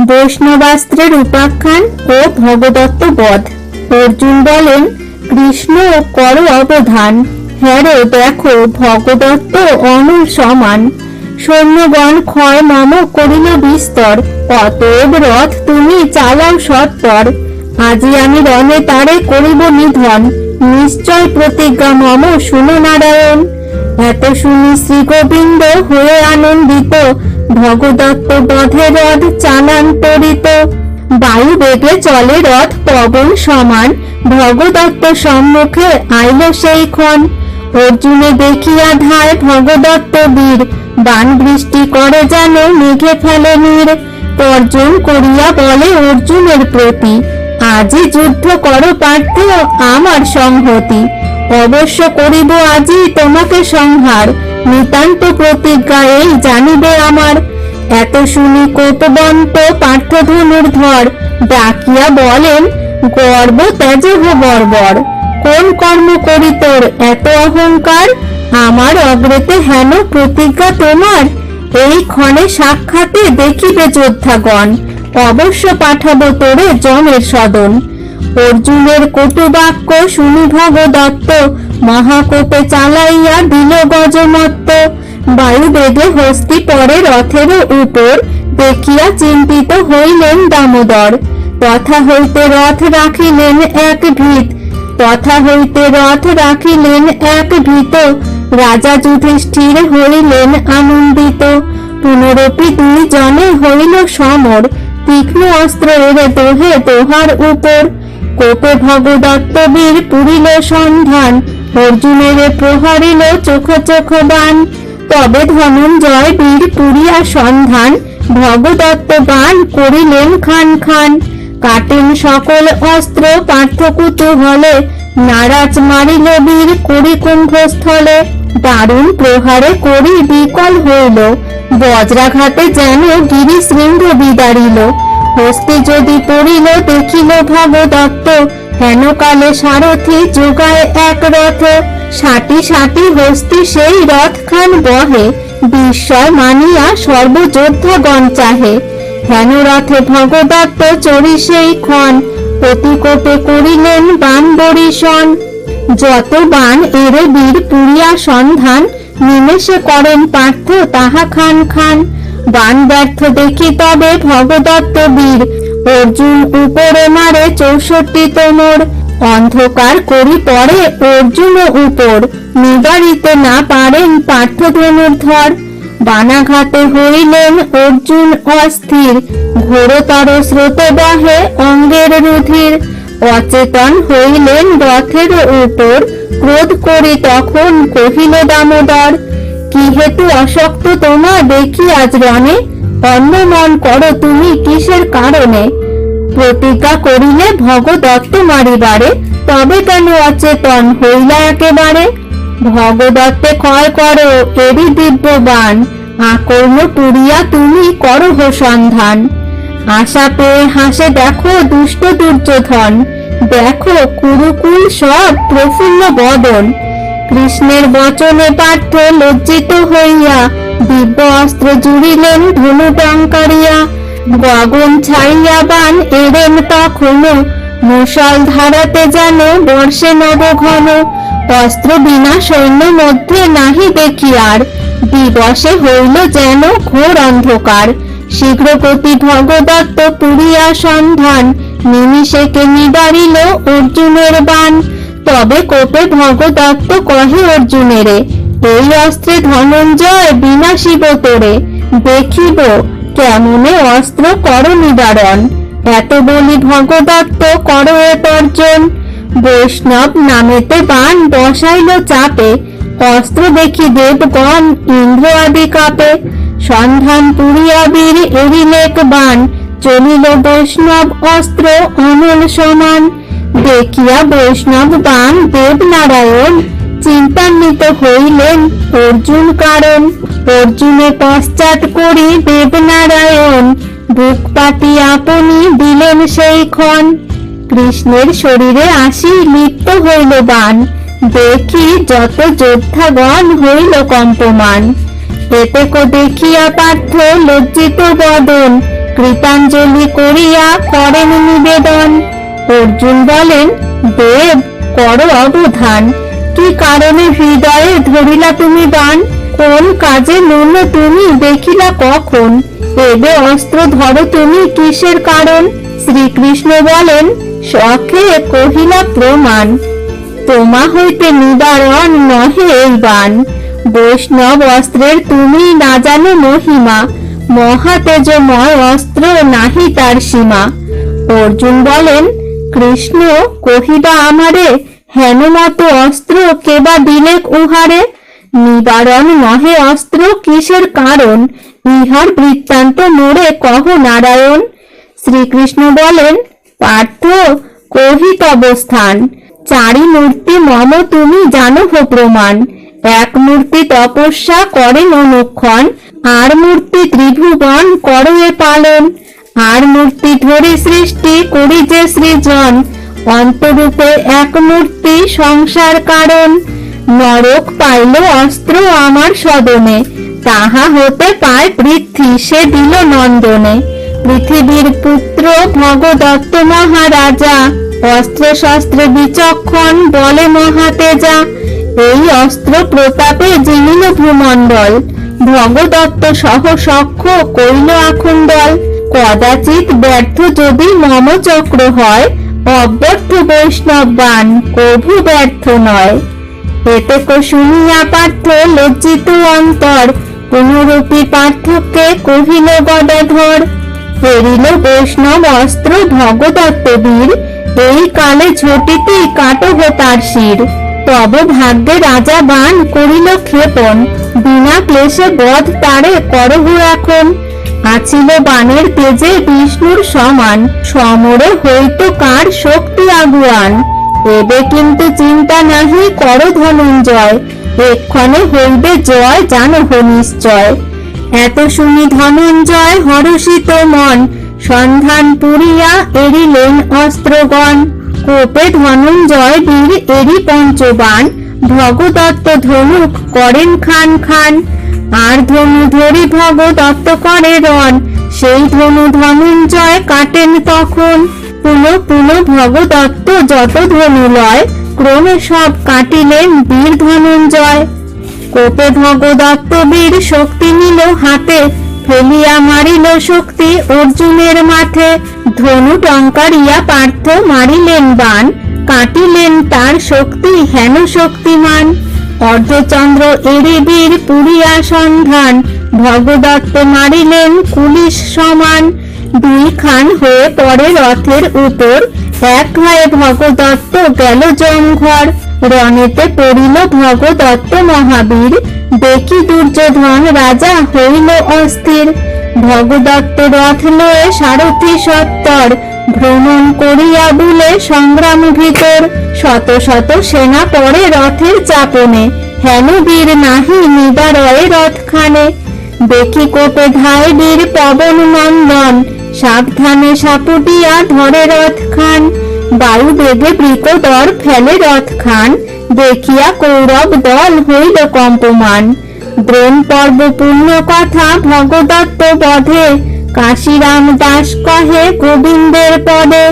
বৈষ্ণবাস্ত্রের উপাখ্যান ও ভগদত্ত বধ। অর্জুন বলেন, কৃষ্ণ করো অবধান, হ্যারো দেখো ভগদত্ত অনুল সমান। সৈন্যগণ ক্ষয় মম করিল বিস্তর, অতএব রথ তুমি চালাও সত্বর। আজি আমি রণে তারে করিব নিধন, নিশ্চয় প্রতিজ্ঞা মম শুনো নারায়ণ। এত শুনি শ্রী গোবিন্দ হয়ে আনন্দিত, ভগদত্ত বধে রথ চালান তরিত। বায়ু বেগে চলে রথ পবন সমান, ভগদত্ত সম্মুখে আইল সেই ক্ষণ। অর্জুনে দেখিয়া ধায় ভগদত্ত বীর, বাণ বৃষ্টি করে যেন মেঘে ফেলে নীর। তর্জন করিয়া বলে অর্জুনের প্রতি, আজি যুদ্ধ করো পার্থ আমার সংহতি। অবশ্য করিব আজি তোমাকে সংহার, নিতান্ত প্রতিজ্ঞা এই জানিবে আমার। এত শুনি কোপবন্ত পার্থ ধনুর্ধর, ডাকিয়া বলেন, গর্ব ত্যাজ হো বর্বর। কোন কর্ম করি তোর এত অহংকার, আমার অগ্রেতে হেন প্রতিজ্ঞা তোমার। এই ক্ষণে সাক্ষাতে দেখিবে যোদ্ধাগণ, অবশ্য পাঠাবো তোরে যমের সদন। অর্জুনের কটু বাক্য শুনি ভগদত্ত, মহাকোপে চালাইয়া দিল গজমত্ত। বায়ু বেগে হস্তি পরে রথের উপর, দেখিয়া চিন্তিত হইলেন দামোদর। তথা হইতে রথ রাখিলেন এক ভিত, তথা হইতে রথ রাখিলেন এক ভিত। রাজা যুধিষ্ঠির হইলেন আনন্দিত, পুনরপি দুই জনে হইল সমর। তীক্ষ্ণ অস্ত্র এরে দোহে দোহার উপর, কোপে ভগদত্ত বীর পুরিল সন্ধান। অর্জুনের প্রহারিল চোখ চোখ বাণ, তবে ধনঞ্জয় বীর পুরিয়া সন্ধান। ভগদত্ত বাণ করিলেন খান খান, কাটেন সকল অস্ত্র পার্থ কুতূহলে। নারাজ মারিল বীর করি কুম্ভস্থলে, দারুণ প্রহারে করি বিকল হইল। বজ্রাঘাতে যেন গিরি শৃঙ্গ বিদারিল। হস্তি যদি পড়িল দেখিল ভগদত্ত, হেন কালে সারথি যোগায় এক রথ। সাটি সাটি হস্তি সেই রথ খান বহে, বিস্ময় মানিয়া সর্বযোদ্ধাগণ চাহে। হেন রথে ভগদত্ত চড়ি সেই ক্ষণ, অতি কোপে করিলেন বাণ বরিশন। যত বাণ এরে বীর পুরিয়া সন্ধান, নিমেষে করেন পার্থ তাহা খান খান। বাণ ব্যর্থ দেখি তবে ভগদত্ত বীর, অর্জুন উপরে মারে 64 তোমর। অন্ধকার করি পড়ে অর্জুন উপর, নিবারিতে না পারেন পার্থ ধনুর্ধর। বানাঘাতে হইলেন অর্জুন অস্থির, ঘোরতর স্রোতে বহে অঙ্গের রুধির। অচেতন হইলেন রথের উপর, ক্রোধ করি তখন কহিল দামোদর। কি হেতু অশক্ত তোমা দেখি আজ রণে, অন্য মন করো তুমি কিসের কারণে। প্রতিজ্ঞা করিলে ভগদত্ত মারিবারে, তবে কেন অচেতন হইলা একেবারে। ভগদত্তে ক্ষয় করো এরি দিব্য বাণ, আকর্ণ পুরিয়া তুমি করহ সন্ধান। আশা পেয়ে হাসে দেখো দুষ্ট দুর্যোধন, দেখো কুরুকুল সব প্রফুল্ল বদন। কৃষ্ণের বচনে পার্থ লজ্জিত হইয়া, দিব্য অস্ত্র জুড়িলেন ধনু টঙ্কারিয়া। গগন ছাড়িয়া বাণ এড়েন তখনও, মুষল ধারাতে যেন বর্ষে নবঘন। অস্ত্র বিনা সৈন্য মধ্যে নাহি দেখি আর, দিবসে হইল যেন ঘোর অন্ধকার। শীঘ্র গতি ভগদত্ত পুরিয়া সন্ধান, নিমিষেকে নিবারিল অর্জুনের বাণ। তবে কোপে ভগদত্ত কহে অর্জুনেরে, এই অস্ত্রে ধনঞ্জয় বিনাশিব তোরে। দেখিব কেমনে অস্ত্র কর নিবারণ, এত বলি ভগদত্ত কর এ তর্জন। বৈষ্ণব নামেতে বাণ বসাইল চাপে, অস্ত্র দেখি দেবগণ ইন্দ্র আদি কাপে। সন্ধান পুরিয়া বীর এরিলেক বাণ, চলিল বৈষ্ণব অস্ত্র অনল সমান। দেখিয়া বৈষ্ণব বাণ দেবনারায়ণ, চিন্তান্বিত হইলেন অর্জুন কারণ। অর্জুনে পশ্চাৎ করি দেবনারায়ণ, বুক পাতি আপনি দিলেন সেই ক্ষণ। কৃষ্ণের শরীরে আসি লিপ্ত হইল বাণ, দেখি যত যোদ্ধাগণ হইল কম্পমান। এতেক দেখিয়া পার্থ লজ্জিত বদন, কৃতাঞ্জলি করিয়া করেন নিবেদন। অর্জুন বলেন, দেব করো অবধান, কি কারণে হৃদয়ে ধরিলা তুমি বাণ? কোন কাজে মন তুমি দেখিলা কখন? এবে অস্ত্র ধরো তুমি কিসের কারণ? শ্রীকৃষ্ণ বলেন, শখে কহিলা প্রমাণ, তোমা হইতে নিবারণ নহে এই বাণ। বৈষ্ণব অস্ত্রের তুমি না জানো মহিমা, মহা তেজময় অস্ত্র নাহি তার সীমা। অর্জুন বলেন, কৃষ্ণ কহিবা আমারে, হেন মত অস্ত্র কেবা দিলেক উহারে? নিবারণ নহে অস্ত্র কিসের কারণ? ইহার বৃত্তান্ত মোরে কহ নারায়ণ। শ্রীকৃষ্ণ বলেন, পার্থ কহি তব স্থান, চারি মূর্তি মম তুমি জানো হো প্রমাণ। এক মূর্তি তপস্যা করেন অনুক্ষণ, আর মূর্তি ত্রিভুবন করো এ পালন। আর মূর্তি ধরে সৃষ্টি করি যে সৃজন, অন্তরূপে এক মূর্তি সংসার কারণ। নরক পাইল অস্ত্র আমার সদনে, তাহা হতে পায় পৃথ্বী সে দিল নন্দনে। পৃথিবীর পুত্র ভগদত্ত মহারাজা, অস্ত্র শস্ত্রে বিচক্ষণ বলে মহাতেজা। এই অস্ত্র প্রতাপে জিনিল ভূমণ্ডল, ভগদত্ত সহ সখ্য কইল আখণ্ডল। কদাচিৎ ব্যর্থ যদি মম চক্র হয়, অব্যর্থ বৈষ্ণব বাণ কভু ব্যর্থ নয়। এতে শুনিয়া পার্থ লজ্জিত অন্তর, পুনরূপী পার্থকে কহিল গদাধর। ফেরিল বৈষ্ণব অস্ত্র ভগদত্ত বীর, এই কালে ঝটিতি কাটহ তার শির। তব ভাগ্যে রাজা বাণ করিল ক্ষেপণ, বিনা ক্লেশে বধ তারে করহ এখন। আছিল বাণের তেজে বিষ্ণুর সমান, সমরে হইত কার শক্তি আগুয়ান। এবে কিন্তু চিন্তা নাহি কর ধনঞ্জয়, এক্ষণে হইবে জয় জানহ নিশ্চয়। এত শুনি ধনঞ্জয় হরষিত মন, সন্ধান পুরিয়া এড়িলেন অস্ত্রগণ। কোপে ধনঞ্জয় বীর এরি পঞ্চবাণ, ভগদত্ত ধনুক করেন খান খান। আর ধনু ধরি ভগদত্ত করে রণ, সেই ধনু ধনঞ্জয় কাটেন তখন। পুনঃ পুনঃ ভগদত্ত যত ধনু লয়, ক্রমে সব কাটিলেন বীর ধনঞ্জয়। কোপে ভগদত্ত বীর শক্তি নিল হাতে, ফেলিয়া মারিল শক্তি অর্জুনের মাঠে। ধনু টঙ্কারিয়া পার্থ মারিলেন বাণ, কাটিলেন তার শক্তি হেন শক্তিমান। অর্ধচন্দ্র এড়ে বীর পুরিয়া সন্ধান, ভগদত্ত মারিলেন কুলিশ সমান। দুই খান হয়ে পড়ে রথের উপর, এক হয়ে ভগদত্ত গেল জমঘর। রণেতে পড়িল ভগদত্ত মহাবীর, দেখি দুর্যোধন রাজা হইল অস্থির। ভগদত্ত রথ লয়ে সারথি সত্তর, ভ্রমণ করিয়া বুলে সংগ্রাম ভিতর। শত শত সেনা পড়ে রথের চাপনে, হেন বীর নাহি নিবারয়ে রথখানে। দেখি কোপে ধায় বীর পবন নন্দন, সাবধানে সাপুটিয়া ধরে রথখান। বায়ু বেগে বৃকোদর ফেলে রথখান, দেখিয়া কৌরব দল হইল কম্পমান। দ্রোণ পর্ব পূর্ণ কথা ভগদত্ত বধে, কাশীরাম দাস কহে গোবিন্দের পদে।